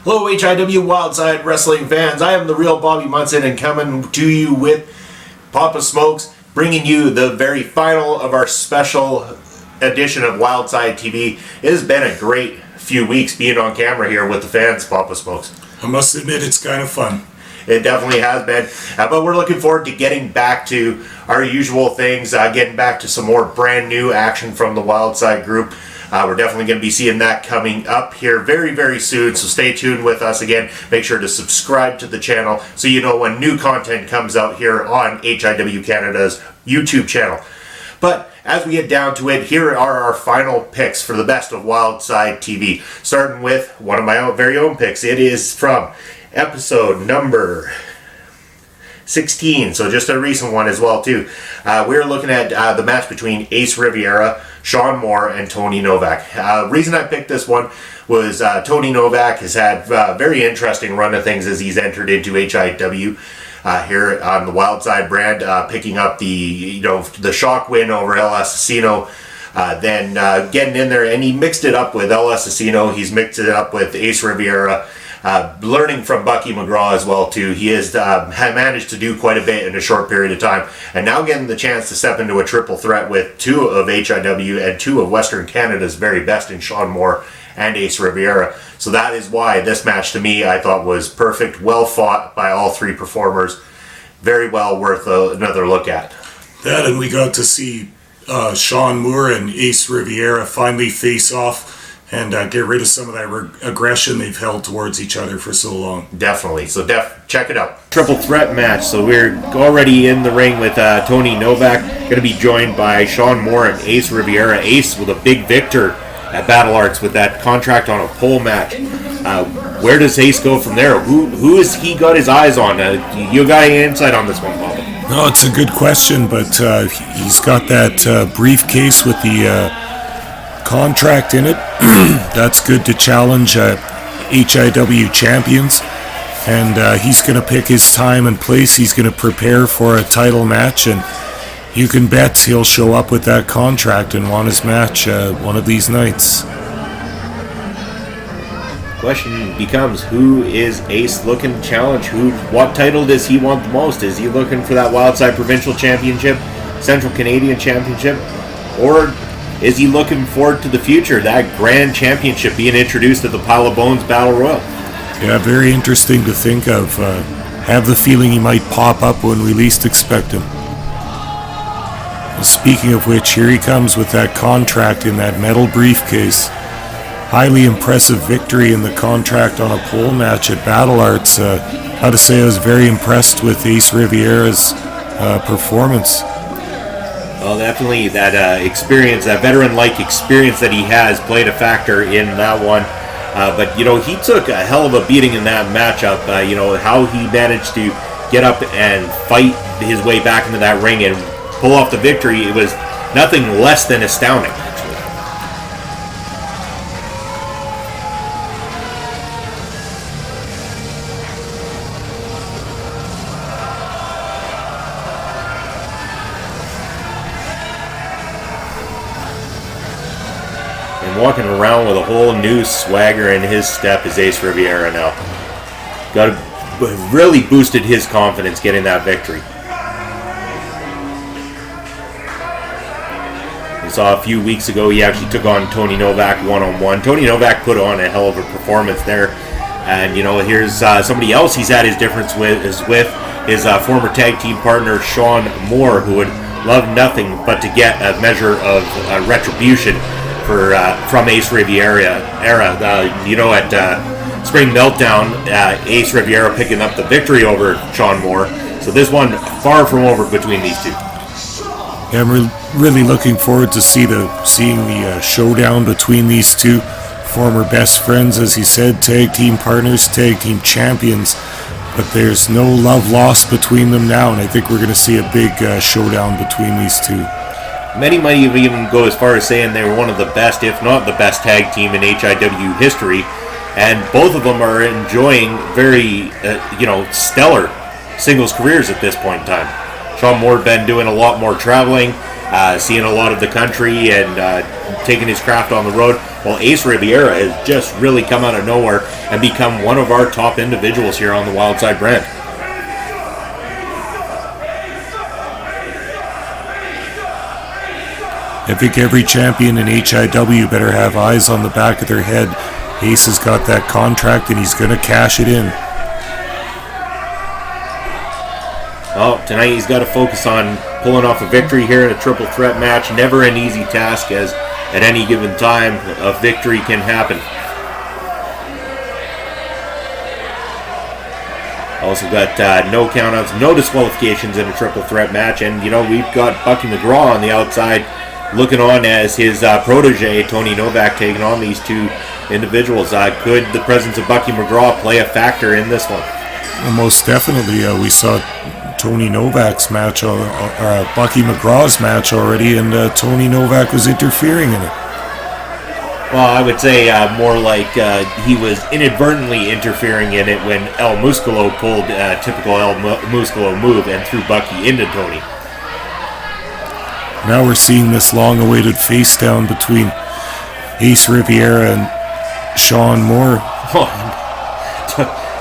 Hello, H.I.W Wildside Wrestling fans. I am the real Bobby Munson and coming to you with Papa Smokes, bringing you the very final of our special edition of Wildside TV. It has been a great few weeks being on camera here with the fans, Papa Smokes. I must admit, it's kind of fun. It definitely has been, but we're looking forward to getting back to our usual things, getting back to some more brand new action from the Wildside group. We're definitely going to be seeing that coming up here very, very soon, so stay tuned with us again. Make sure to subscribe to the channel so you know when new content comes out here on HIW Canada's YouTube channel. But as we get down to it, here are our final picks for the best of Wildside TV. Starting with one of my very own picks. It is from episode number 16, so just a recent one as well too. We're looking at the match between Ace Riviera, Shaun Moore, and Tony Novak. Reason I picked this one was Tony Novak has had a very interesting run of things as he's entered into HIW here on the Wildside brand, picking up the shock win over El Asesino. Then getting in there, and he mixed it up with El Asesino. He's mixed it up with Ace Riviera. Learning from Bucky McGraw as well too. He has managed to do quite a bit in a short period of time, and now getting the chance to step into a triple threat with two of HIW and two of Western Canada's very best in Shaun Moore and Ace Riviera. So that is why this match to me I thought was perfect, well fought by all three performers, very well worth another look at. That, and we got to see Shaun Moore and Ace Riviera finally face off and get rid of some of that aggression they've held towards each other for so long. Definitely. So check it out. Triple threat match. So we're already in the ring with Tony Novak. Going to be joined by Shaun Moore and Ace Riviera. Ace with a big victor at Battle Arts with that contract on a pole match. Where does Ace go from there? Who has he got his eyes on? You got any insight on this one, Bob? No, it's a good question, but he's got that briefcase with the contract in it. That's good to challenge HIW champions, and he's going to pick his time and place. He's going to prepare for a title match, and you can bet he'll show up with that contract and want his match one of these nights. Question becomes, who is Ace looking to challenge? What title does he want the most? Is he looking for that Wildside Provincial Championship, Central Canadian Championship, or is he looking forward to the future, that grand championship being introduced at the Pile of Bones Battle Royal? Yeah, very interesting to think of. Have the feeling he might pop up when we least expect him. Speaking of which, here he comes with that contract in that metal briefcase. Highly impressive victory in the contract on a pole match at Battle Arts. How to say, I was very impressed with Ace Riviera's performance. Well, definitely that experience, that veteran-like experience that he has played a factor in that one. But, he took a hell of a beating in that matchup. How he managed to get up and fight his way back into that ring and pull off the victory, it was nothing less than astounding, actually. Walking around with a whole new swagger in his step is Ace Riviera now. Really boosted his confidence getting that victory. We saw a few weeks ago he actually took on Tony Novak one-on-one. Tony Novak put on a hell of a performance there. And here's somebody else he's had his difference with his former tag team partner Shaun Moore, who would love nothing but to get a measure of retribution from Ace Riviera era. At Spring Meltdown, Ace Riviera picking up the victory over Shaun Moore. So this one far from over between these two. Yeah, I'm really looking forward to seeing the showdown between these two former best friends, as he said, tag team partners, tag team champions. But there's no love lost between them now, and I think we're going to see a big showdown between these two. Many might even go as far as saying they were one of the best, if not the best tag team in HIW history. And both of them are enjoying very, stellar singles careers at this point in time. Shaun Moore been doing a lot more traveling. seeing a lot of the country and taking his craft on the road. Well, Ace Riviera has just really come out of nowhere and become one of our top individuals here on the Wildside brand. I think every champion in H.I.W better have eyes on the back of their head. Ace has got that contract and he's going to cash it in. Oh, tonight he's got to focus on pulling off a victory here in a triple threat match. Never an easy task, as at any given time a victory can happen. Also got no countouts, no disqualifications in a triple threat match. And, you know, we've got Bucky McGraw on the outside looking on as his protege, Tony Novak, taking on these two individuals. Could the presence of Bucky McGraw play a factor in this one? Well, most definitely. We saw Tony Novak's match, Bucky McGraw's match already, and Tony Novak was interfering in it. Well, I would say more like he was inadvertently interfering in it when El Musculo pulled a typical El Musculo move and threw Bucky into Tony. Now we're seeing this long-awaited face down between Ace Riviera and Shaun Moore.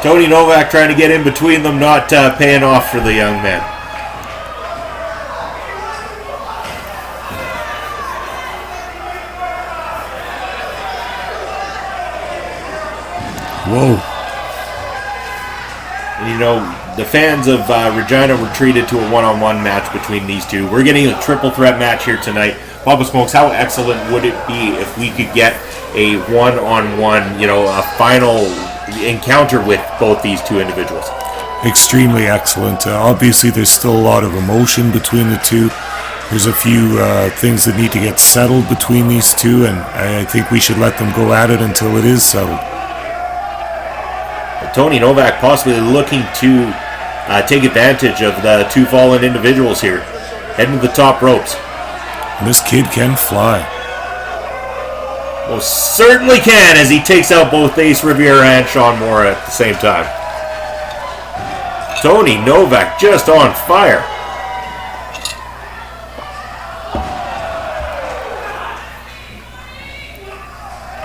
Tony Novak trying to get in between them, not paying off for the young man. Whoa. And you know, the fans of Regina were treated to a one-on-one match between these two. We're getting a triple threat match here tonight. Papa Smokes, how excellent would it be if we could get a one-on-one, you know, a final encounter with both these two individuals? Extremely excellent. Obviously, there's still a lot of emotion between the two. There's a few things that need to get settled between these two, and I think we should let them go at it until it is settled. Tony Novak possibly looking to take advantage of the two fallen individuals here, heading to the top ropes. And this kid can fly. Most certainly can, as he takes out both Ace Riviera and Shaun Moore at the same time. Tony Novak just on fire.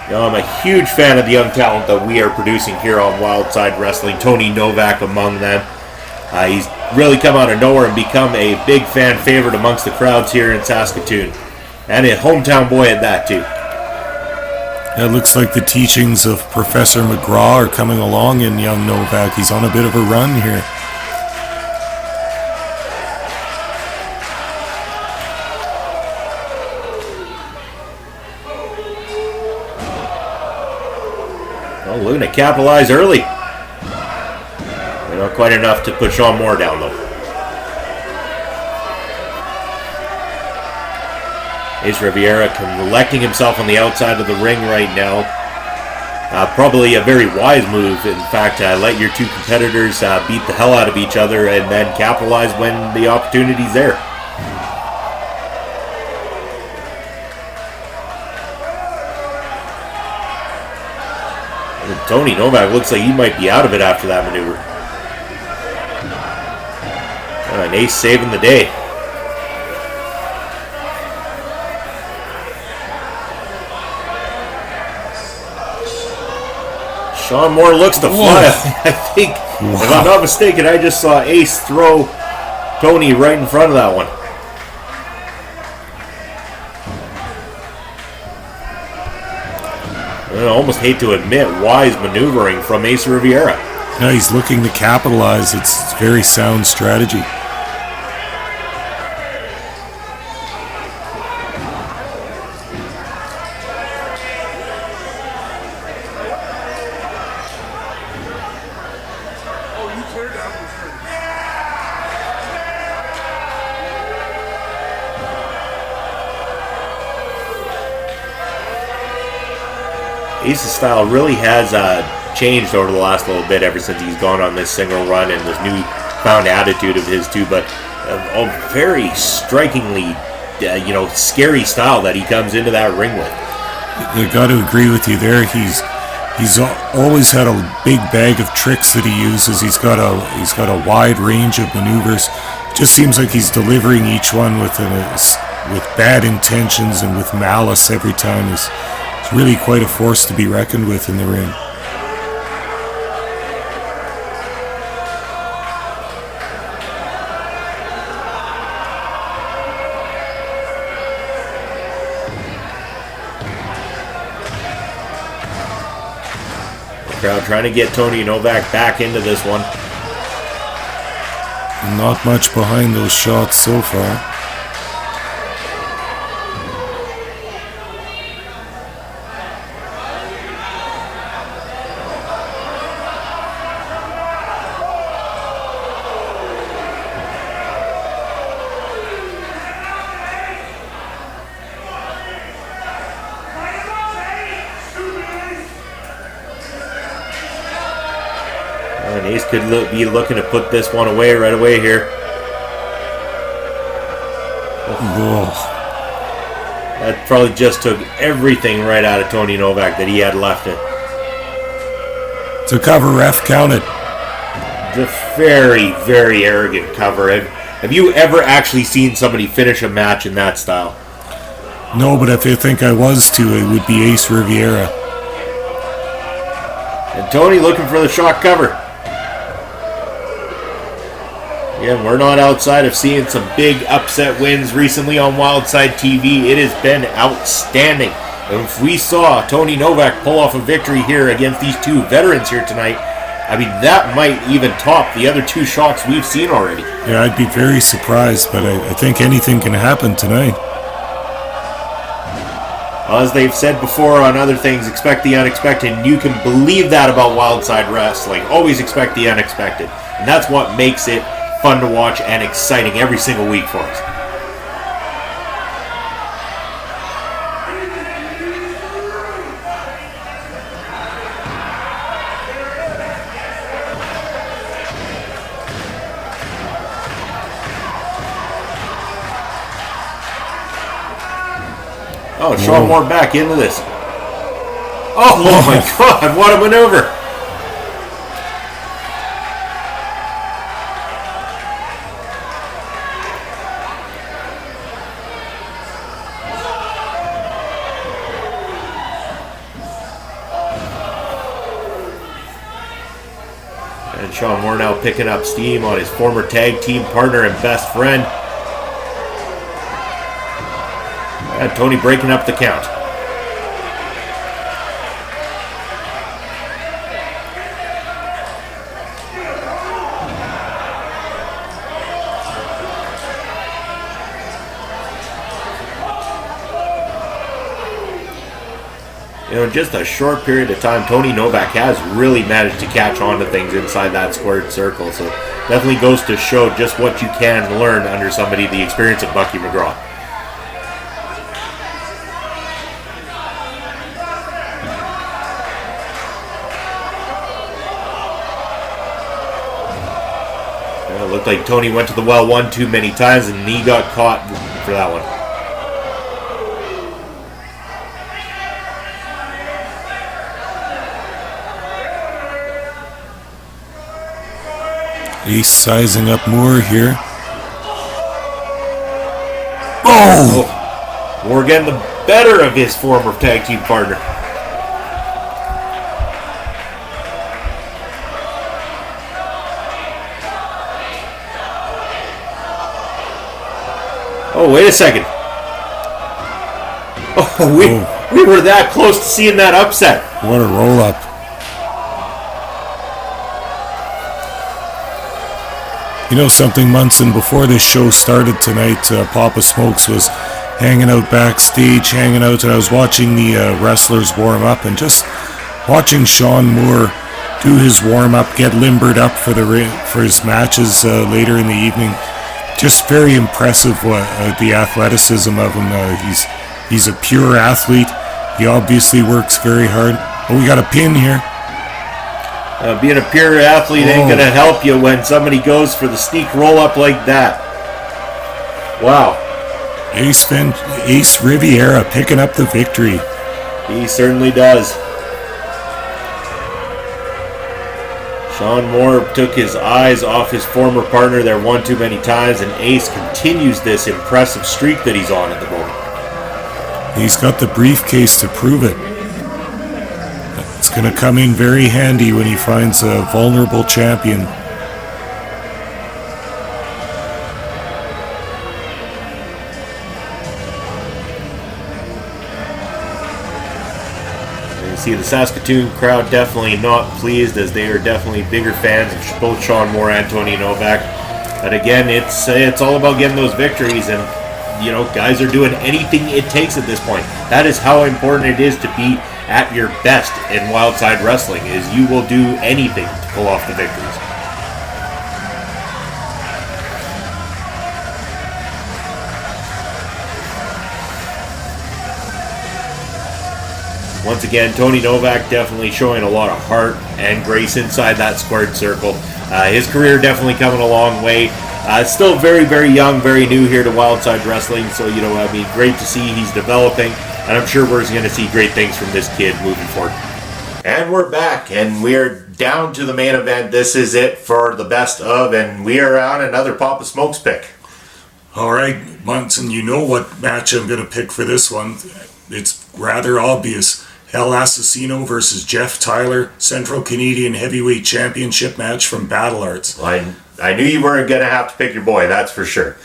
You know, I'm a huge fan of the young talent that we are producing here on Wildside Wrestling. Tony Novak among them. He's really come out of nowhere and become a big fan favorite amongst the crowds here in Saskatoon. And a hometown boy at that, too. It looks like the teachings of Professor McGraw are coming along in young Novak. He's on a bit of a run here. Well, looking to capitalize early. Not quite enough to put Shaun Moore down, though. Ace Riviera collecting himself on the outside of the ring right now. Probably a very wise move. In fact, let your two competitors beat the hell out of each other and then capitalize when the opportunity's there. And Tony Novak looks like he might be out of it after that maneuver. And Ace saving the day. Shaun Moore looks to fly. I think, if I'm not mistaken, I just saw Ace throw Tony right in front of that one. I almost hate to admit, wise maneuvering from Ace Riviera. Yeah, he's looking to capitalize. It's very sound strategy. Ace's style really has changed over the last little bit ever since he's gone on this single run and this newfound attitude of his too, but a very strikingly, scary style that he comes into that ring with. I got to agree with you there. He's always had a big bag of tricks that he uses. He's got a wide range of maneuvers. Just seems like he's delivering each one with with bad intentions and with malice every time is really quite a force to be reckoned with in the ring. Crowd trying to get Tony Novak back into this one. Not much behind those shots so far. And Ace could be looking to put this one away right away here. Oh. That probably just took everything right out of Tony Novak that he had left it. To cover, ref, count it. The very, very arrogant cover. Have you ever actually seen somebody finish a match in that style? No, but if you think I was to, it would be Ace Riviera. And Tony looking for the shock cover. Again, we're not outside of seeing some big upset wins recently on Wildside TV. It has been outstanding. And if we saw Tony Novak pull off a victory here against these two veterans here tonight, I mean, that might even top the other two shocks we've seen already. Yeah, I'd be very surprised, but I think anything can happen tonight. As they've said before on other things, expect the unexpected. And you can believe that about Wildside Wrestling. Always expect the unexpected. And that's what makes it fun to watch and exciting every single week for us. Oh, Sean Moore back into this. Oh my God, what a maneuver. And Sean Moore now picking up steam on his former tag team partner and best friend. And Tony breaking up the count. You know, in just a short period of time, Tony Novak has really managed to catch on to things inside that squared circle. So definitely goes to show just what you can learn under somebody the experience of Bucky McGraw. It looked like Tony went to the well one too many times and he got caught for that one. Ace sizing up Moore here. Oh! Moore getting the better of his former tag team partner. Oh, wait a second. Oh, we were that close to seeing that upset. What a roll-up. You know something, Munson, before this show started tonight, Papa Smokes was hanging out backstage, and I was watching the wrestlers warm up, and just watching Sean Moore do his warm-up, get limbered up for his matches later in the evening. Just very impressive, the athleticism of him. He's a pure athlete. He obviously works very hard. Oh, we got a pin here. Being a pure athlete ain't going to help you when somebody goes for the sneak roll-up like that. Wow. Ace Riviera picking up the victory. He certainly does. Shaun Moore took his eyes off his former partner there one too many times, and Ace continues this impressive streak that he's on at the moment. He's got the briefcase to prove it. It's going to come in very handy when he finds a vulnerable champion. See, the Saskatoon crowd definitely not pleased, as they are definitely bigger fans of both Shaun Moore and Tony Novak. But again, it's all about getting those victories, and you know, guys are doing anything it takes at this point. That is how important it is to be at your best in Wildside Wrestling, is you will do anything to pull off the victories. Once again, Tony Novak definitely showing a lot of heart and grace inside that squared circle. His career definitely coming a long way. Still very, very young, very new here to Wildside Wrestling. So, you know, I mean, great to see he's developing. And I'm sure we're going to see great things from this kid moving forward. And we're back, and we're down to the main event. This is it for the best of, and we are on another Papa Smokes pick. All right, Munson, you know what match I'm going to pick for this one. It's rather obvious. El Assassino versus Jeff Tyler, Central Canadian Heavyweight Championship match from Battle Arts. Well, I knew you weren't going to have to pick your boy, that's for sure.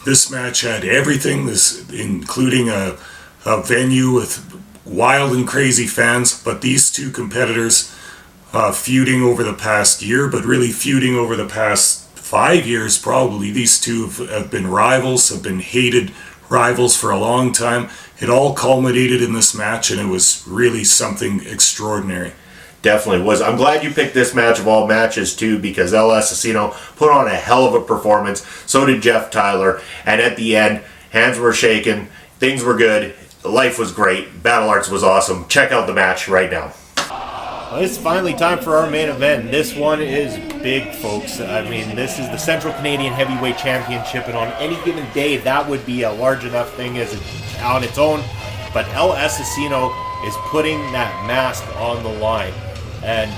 This match had everything, including a venue with wild and crazy fans, but these two competitors feuding over the past year, but really feuding over the past 5 years probably. These two have been rivals, have been hated rivals for a long time. It all culminated in this match, and it was really something extraordinary. Definitely was. I'm glad you picked this match of all matches too, because El Assassino put on a hell of a performance. So did Jeff Tyler. And at the end, hands were shaking, things were good, life was great, Battle Arts was awesome. Check out the match right now. Well, it's finally time for our main event. This one is big, folks. I mean, this is the Central Canadian Heavyweight Championship, and on any given day, that would be a large enough thing on its own. But El Assassino is putting that mask on the line. And,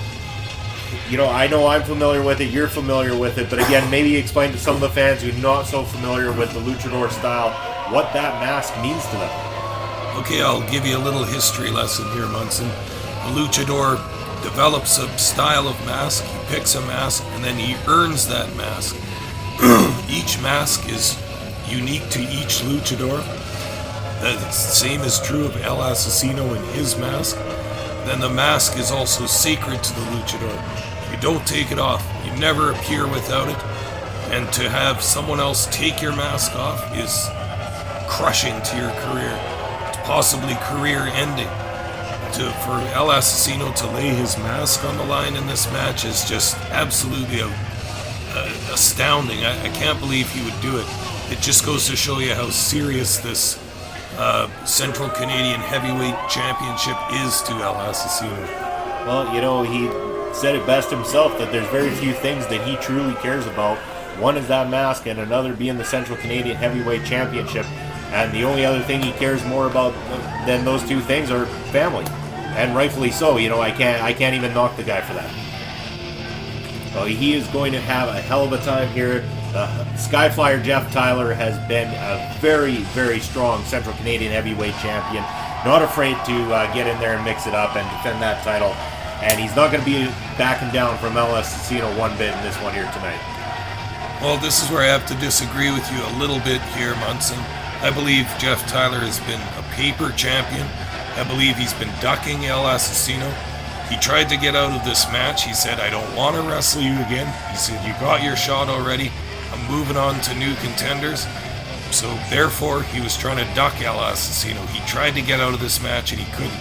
you know I'm familiar with it, you're familiar with it, but again, maybe explain to some of the fans who are not so familiar with the luchador style what that mask means to them. Okay, I'll give you a little history lesson here, Munson. A luchador develops a style of mask, he picks a mask, and then he earns that mask. Each mask is unique to each luchador. The same is true of El Assassino and his mask. Then the mask is also sacred to the luchador. You don't take it off. You never appear without it. And to have someone else take your mask off is crushing to your career. It's possibly career ending. For El Assassino to lay his mask on the line in this match is just absolutely astounding. I can't believe he would do it. It just goes to show you how serious this Central Canadian Heavyweight Championship is to El Assassino. Well, you know, he said it best himself, that there's very few things that he truly cares about. One is that mask, and another being the Central Canadian Heavyweight Championship. And the only other thing he cares more about than those two things are family. And rightfully so. You know, I can't even knock the guy for that. Well, he is going to have a hell of a time here. Skyflyer Jeff Tyler has been a very, very strong Central Canadian Heavyweight Champion. Not afraid to get in there and mix it up and defend that title. And he's not going to be backing down from El Assassino one bit in this one here tonight. Well, this is where I have to disagree with you a little bit here, Munson. I believe Jeff Tyler has been a paper champion. I believe he's been ducking El Assassino. He tried to get out of this match. He said, I don't want to wrestle you again. He said, you got your shot already. I'm moving on to new contenders. So therefore, he was trying to duck El Assassino. He tried to get out of this match and he couldn't.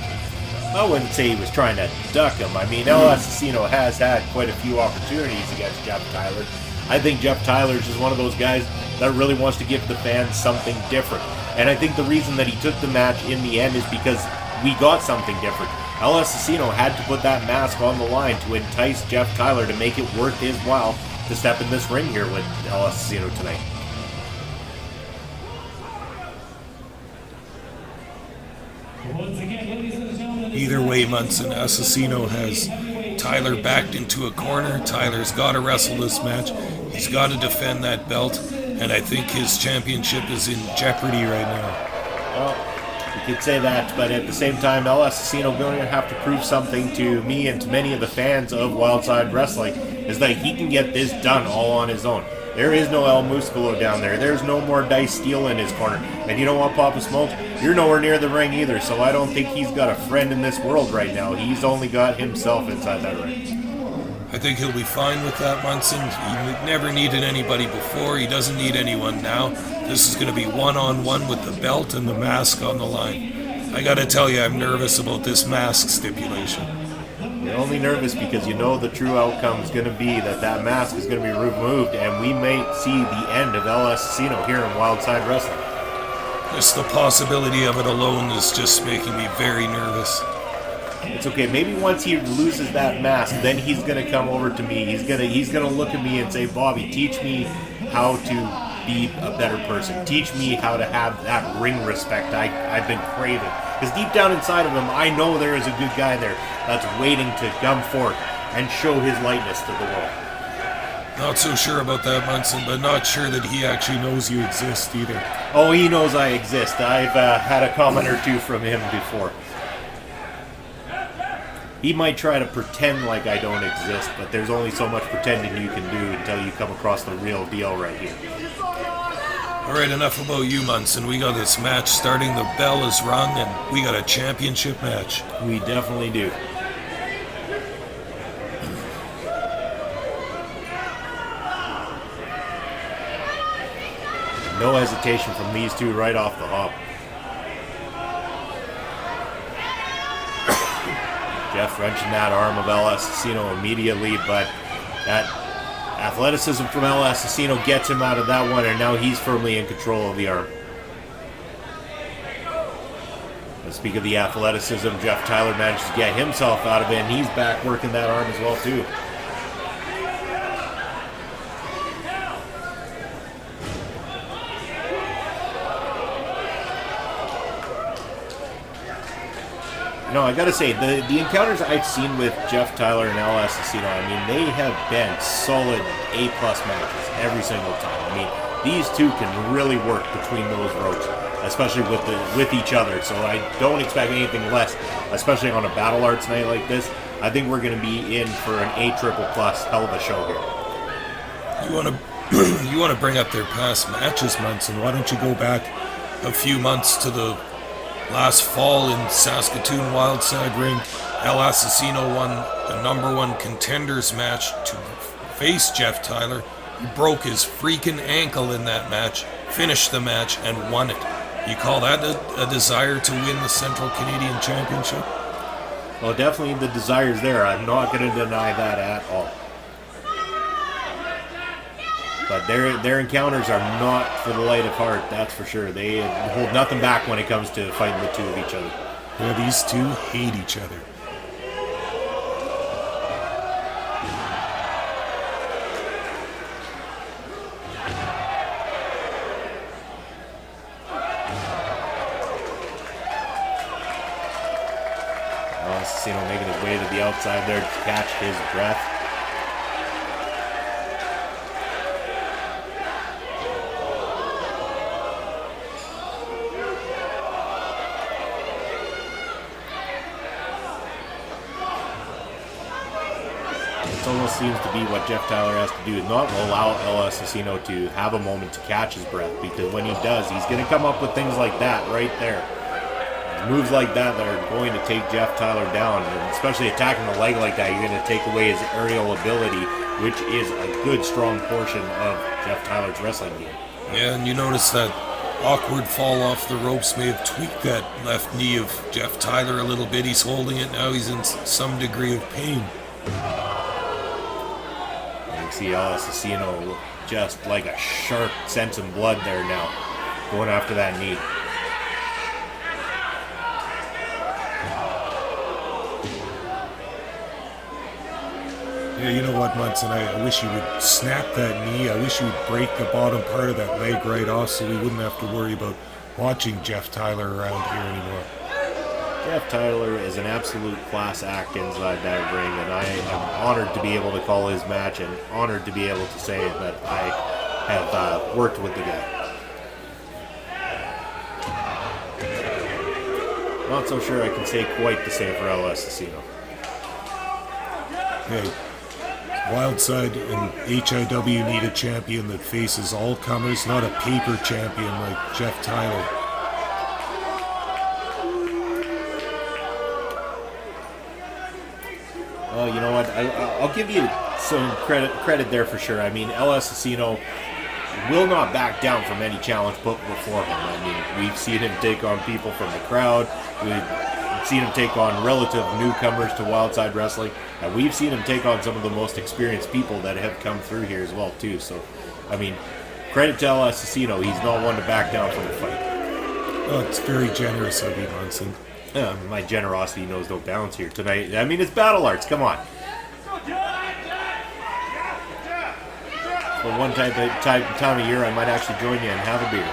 I wouldn't say he was trying to duck him. I mean, El Assassino has had quite a few opportunities against Jeff Tyler. I think Jeff Tyler is just one of those guys that really wants to give the fans something different. And I think the reason that he took the match in the end is because we got something different. El Assassino had to put that mask on the line to entice Jeff Tyler to make it worth his while to step in this ring here with El Assassino tonight. Once again, ladies and gentlemen, either way, Munson, Assassino has Tyler backed into a corner. Tyler's got to wrestle this match. He's got to defend that belt. And I think his championship is in jeopardy right now. Well, you could say that, but at the same time, El Asesino going to have to prove something to me and to many of the fans of Wildside Wrestling, is that he can get this done all on his own. There is no El Musculo down there. There's no more Dice Steel in his corner. And you know what, Papa Smokes? You're nowhere near the ring either, so I don't think he's got a friend in this world right now. He's only got himself inside that ring. I think he'll be fine with that, Munson. He never needed anybody before. He doesn't need anyone now. This is going to be one-on-one with the belt and the mask on the line. I got to tell you, I'm nervous about this mask stipulation. You're only nervous because you know the true outcome is going to be that that mask is going to be removed, and we may see the end of El Asesino here in Wildside Wrestling. Just the possibility of it alone is just making me very nervous. It's okay. Maybe once he loses that mask, then he's gonna come over to me. He's gonna look at me and say, "Bobby, teach me how to be a better person. Teach me how to have that ring respect I've been craving." Because deep down inside of him, I know there is a good guy there that's waiting to come forth and show his lightness to the world. Not so sure about that, Munson, but not sure that he actually knows you exist either. Oh, he knows I exist. I've had a comment or two from him before. He might try to pretend like I don't exist, but there's only so much pretending you can do until you come across the real deal right here. Alright, enough about you, Munson. We got this match starting, the bell is rung, and we got a championship match. We definitely do. No hesitation from these two right off the hop. Jeff wrenching that arm of El Asesino immediately, but that athleticism from El Asesino gets him out of that one, and now he's firmly in control of the arm. Let's speak of the athleticism. Jeff Tyler manages to get himself out of it, and he's back working that arm as well, too. No, I gotta say, the encounters I've seen with Jeff Tyler and El Asesino, I mean, they have been solid A-plus matches every single time. I mean, these two can really work between those ropes, especially with each other. So I don't expect anything less, especially on a Battle Arts night like this. I think we're going to be in for an A-triple-plus hell of a show here. You want to bring up their past matches, Munson? Why don't you go back a few months to the last fall in Saskatoon Wildside Ring? El Asesino won the #1 contenders match to face Jeff Tyler. He broke his freaking ankle in that match, finished the match, and won it. You call that a desire to win the Central Canadian Championship? Well, definitely the desire's there. I'm not going to deny that at all. But their encounters are not for the light of heart, that's for sure. They hold nothing back when it comes to fighting the two of each other. Yeah, these two hate each other. Asesino making his way to the outside there to catch his breath. It almost seems to be what Jeff Tyler has to do, is not allow El Asesino to have a moment to catch his breath, because when he does, he's going to come up with things like that right there. Moves like that are going to take Jeff Tyler down, and especially attacking the leg like that, you're going to take away his aerial ability, which is a good, strong portion of Jeff Tyler's wrestling game. Yeah, and you notice that awkward fall off the ropes may have tweaked that left knee of Jeff Tyler a little bit. He's holding it now. He's in some degree of pain. You can see El Asesino just like a sharp sense of blood there now, going after that knee. Yeah, you know what, Munson? I wish you would snap that knee. I wish you would break the bottom part of that leg right off so we wouldn't have to worry about watching Jeff Tyler around here anymore. Jeff Tyler is an absolute class act inside that ring, and I am honored to be able to call his match and honored to be able to say that I have worked with the guy. Not so sure I can say quite the same for El Asesino. Hey, Wildside and H.I.W need a champion that faces all comers, not a paper champion like Jeff Tyler. Well, you know what? I'll give you some credit there for sure. I mean, El Asesino will not back down from any challenge put before him. I mean, we've seen him take on people from the crowd. We've seen him take on relative newcomers to Wildside Wrestling. And we've seen him take on some of the most experienced people that have come through here as well, too. So, I mean, credit to El Asesino. He's not one to back down from a fight. Oh, it's very generous of you, Munson. My generosity knows no bounds here tonight. I mean, it's Battle Arts. Come on. For one time of year, I might actually join you and have a beer.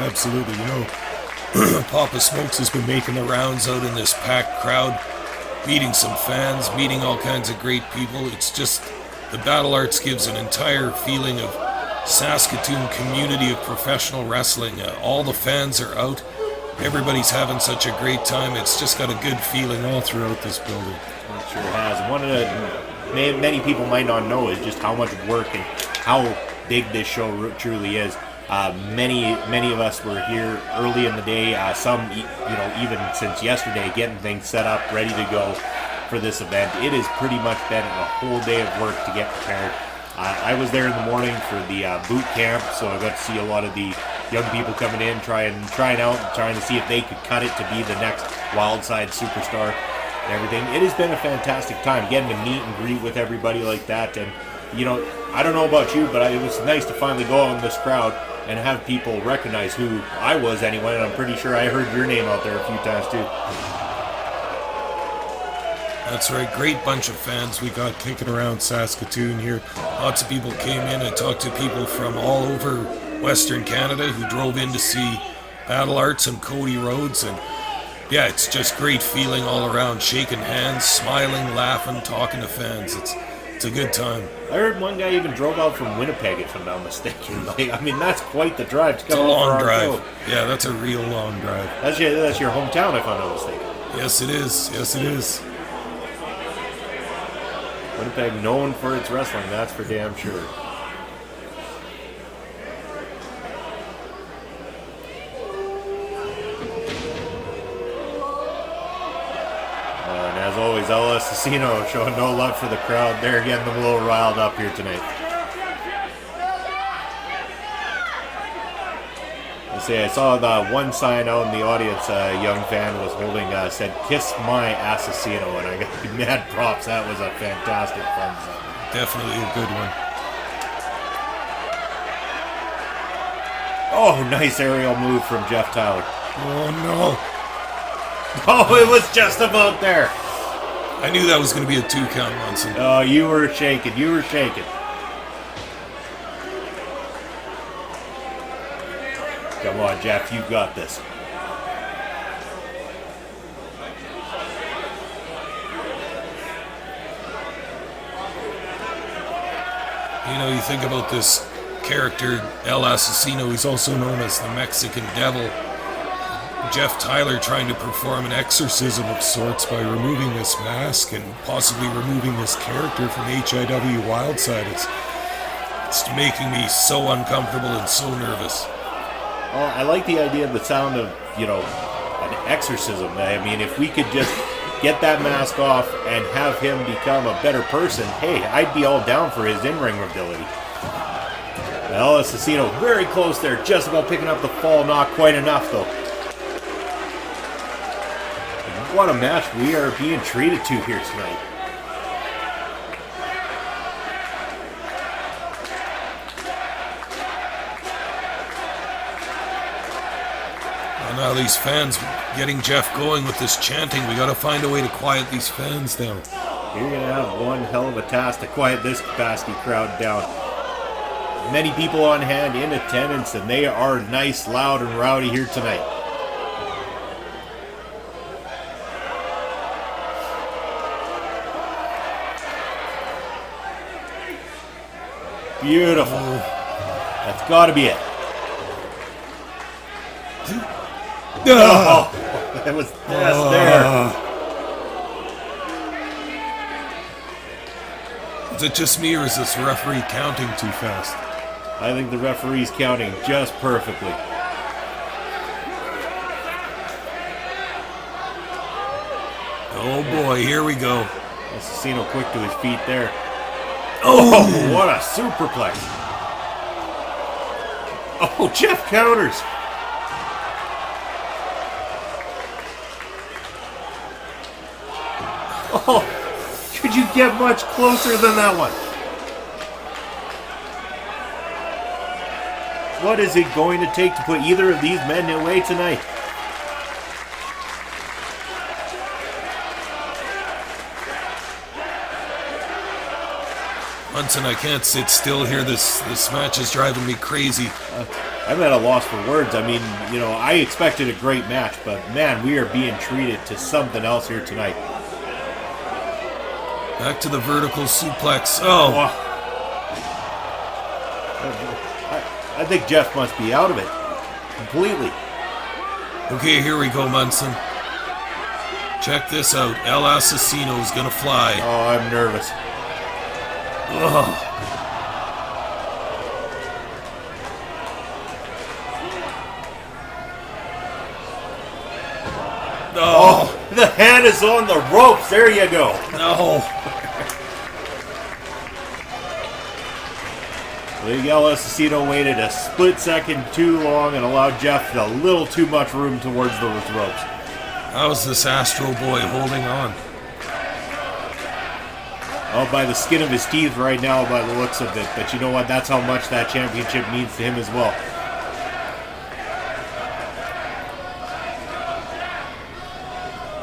Absolutely. You know, Papa Smokes has been making the rounds out in this packed crowd, meeting some fans, meeting all kinds of great people. It's just, the Battle Arts gives an entire feeling of Saskatoon community of professional wrestling. All the fans are out. Everybody's having such a great time. It's just got a good feeling all throughout this building. It sure has. One of the many people might not know is just how much work and how big this show truly is. Many of us were here early in the day. Some, even since yesterday, getting things set up, ready to go for this event. It has pretty much been a whole day of work to get prepared. I was there in the morning for the boot camp, so I got to see a lot of the young people coming in, trying out, trying to see if they could cut it to be the next Wildside superstar and everything. It has been a fantastic time getting to meet and greet with everybody like that. And, I don't know about you, but it was nice to finally go out in this crowd and have people recognize who I was anyway, and I'm pretty sure I heard your name out there a few times too. That's right, great bunch of fans we got kicking around Saskatoon here. Lots of people came in and talked to people from all over Western Canada who drove in to see Battle Arts and Cody Rhodes, and yeah, it's just great feeling all around, shaking hands, smiling, laughing, talking to fans. It's a good time. I heard one guy even drove out from Winnipeg, if I'm not mistaken. That's quite the drive to come. It's a long for drive. Show. Yeah, that's a real long drive. That's your hometown, if I'm not mistaken. Yes, it is. Yes, it is. Winnipeg known for its wrestling, that's for damn sure. And as always, El Asesino showing no love for the crowd. They're getting them a little riled up here tonight. I saw the one sign out in the audience, a young fan was holding, said, "Kiss my Asesino," and I got mad props. That was a fantastic fun sign. Definitely a good one. Oh, nice aerial move from Jeff Tyler. Oh, no. Oh, it was just about there. I knew that was going to be a 2 count, Munson. Oh, you were shaking. You were shaking. Come on, Jeff. You've got this. You think about this character, El Asesino. He's also known as the Mexican Devil. Jeff Tyler trying to perform an exorcism of sorts by removing this mask and possibly removing this character from H.I.W Wildside. It's making me so uncomfortable and so nervous. Well, I like the idea of the sound of, an exorcism. I mean, if we could just get that mask off and have him become a better person, hey, I'd be all down for his in-ring ability. El Asesino very close there, just about picking up the fall, not quite enough though. What a match we are being treated to here tonight. Now these fans getting Jeff going with this chanting. We got to find a way to quiet these fans down. You're going to have one hell of a task to quiet this capacity crowd down. many people on hand in attendance, and they are nice, loud, and rowdy here tonight. Beautiful. That's got to be it. Oh, that was there. Is it just me, or is this referee counting too fast? I think the referee's counting just perfectly. Oh boy, here we go. Assassino quick to his feet there. Oh, What a superplex. Oh, Jeff counters. Oh, could you get much closer than that one? What is it going to take to put either of these men away tonight? Munson, I can't sit still here. This match is driving me crazy. I'm at a loss for words. I mean, I expected a great match, but man, we are being treated to something else here tonight. Back to the vertical suplex. Oh. I think Jeff must be out of it completely. Okay, here we go, Munson. Check this out. El Assassino's gonna fly. Oh, I'm nervous. Oh. Oh, the hand is on the ropes. There you go. No. El Assassino waited a split second too long and allowed Jeff a little too much room towards those ropes. How's this Astro Boy holding on? Oh, by the skin of his teeth right now, by the looks of it. But you know what? That's how much that championship means to him as well.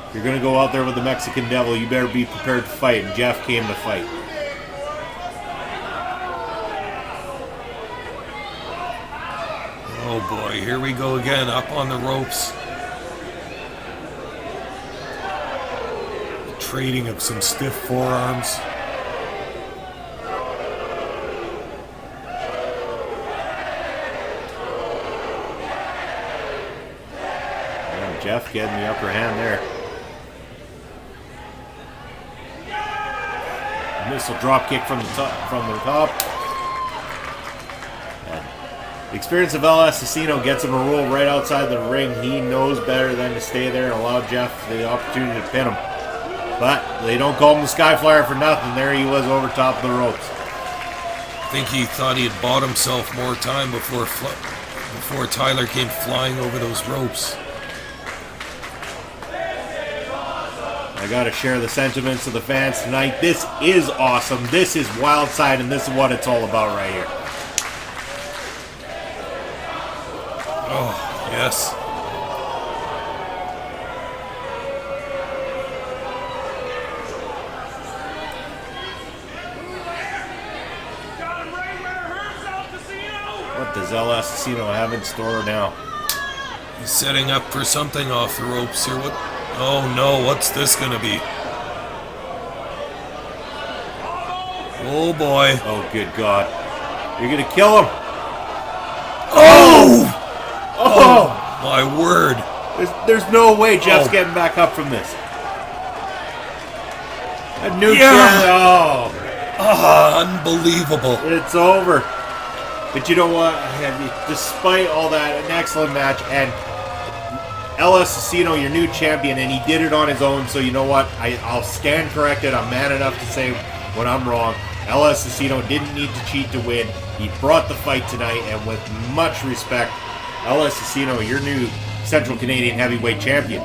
If you're going to go out there with the Mexican Devil, you better be prepared to fight. And Jeff came to fight. Oh boy, here we go again, up on the ropes. The trading of some stiff forearms. And Jeff getting the upper hand there. Missile drop kick from the top. The experience of El Assassino gets him a roll right outside the ring. He knows better than to stay there and allow Jeff the opportunity to pin him. But they don't call him the Sky Flyer for nothing. There he was over top of the ropes. I think he thought he had bought himself more time before Tyler came flying over those ropes. I gotta share the sentiments of the fans tonight. This is awesome. This is Wildside, and this is what it's all about right here. Oh, yes. What does El Assassino have in store now? He's setting up for something off the ropes here. What? Oh no, what's this gonna be? Oh boy. Oh, good God. You're gonna kill him. Oh! Oh! My word. There's no way Jeff's getting back up from this. A new Yeah. Unbelievable. It's over. But you know what? Despite all that, an excellent match, and El Assassino, your new champion, and he did it on his own, so you know what? I'll stand corrected. I'm man enough to say when I'm wrong. El Assassino didn't need to cheat to win. He brought the fight tonight, and with much respect, El Assassino, your new Central Canadian Heavyweight Champion.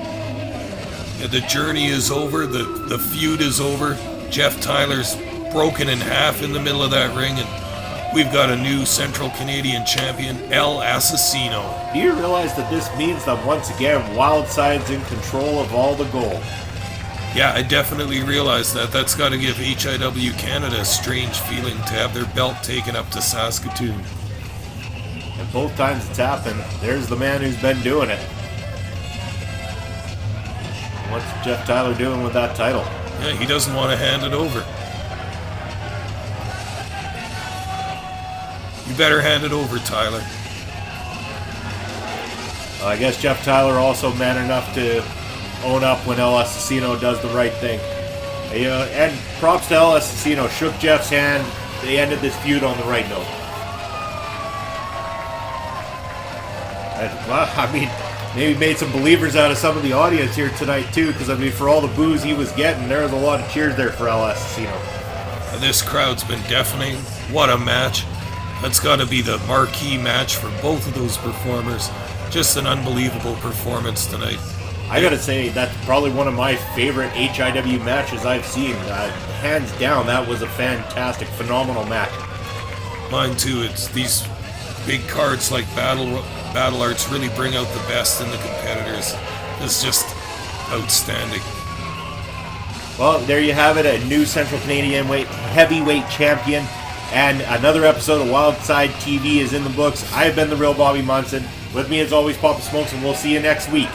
Yeah, the journey is over. The feud is over. Jeff Tyler's broken in half in the middle of that ring, and we've got a new Central Canadian Champion, El Assassino. Do you realize that this means that once again, Wildside's in control of all the gold? Yeah, I definitely realize that. That's got to give H.I.W Canada a strange feeling to have their belt taken up to Saskatoon. And both times it's happened, there's the man who's been doing it. What's Jeff Tyler doing with that title? Yeah, he doesn't want to hand it over. You better hand it over, Tyler. I guess Jeff Tyler also man enough to own up when El Asesino does the right thing. And props to El Asesino, shook Jeff's hand. They ended this feud on the right note. I mean, maybe made some believers out of some of the audience here tonight too, because I mean, for all the boos he was getting, there was a lot of cheers there for El Asesino. This crowd's been deafening. What a match. That's got to be the marquee match for both of those performers. Just an unbelievable performance tonight. I gotta say, that's probably one of my favorite H.I.W matches I've seen. Hands down, that was a fantastic, phenomenal match. Mine too. It's these big cards like Battle Arts really bring out the best in the competitors. It's just outstanding. Well, there you have it, a new Central Canadian heavyweight champion. And another episode of Wildside TV is in the books. I've been the real Bobby Munson. With me as always, Papa Smokes, and we'll see you next week.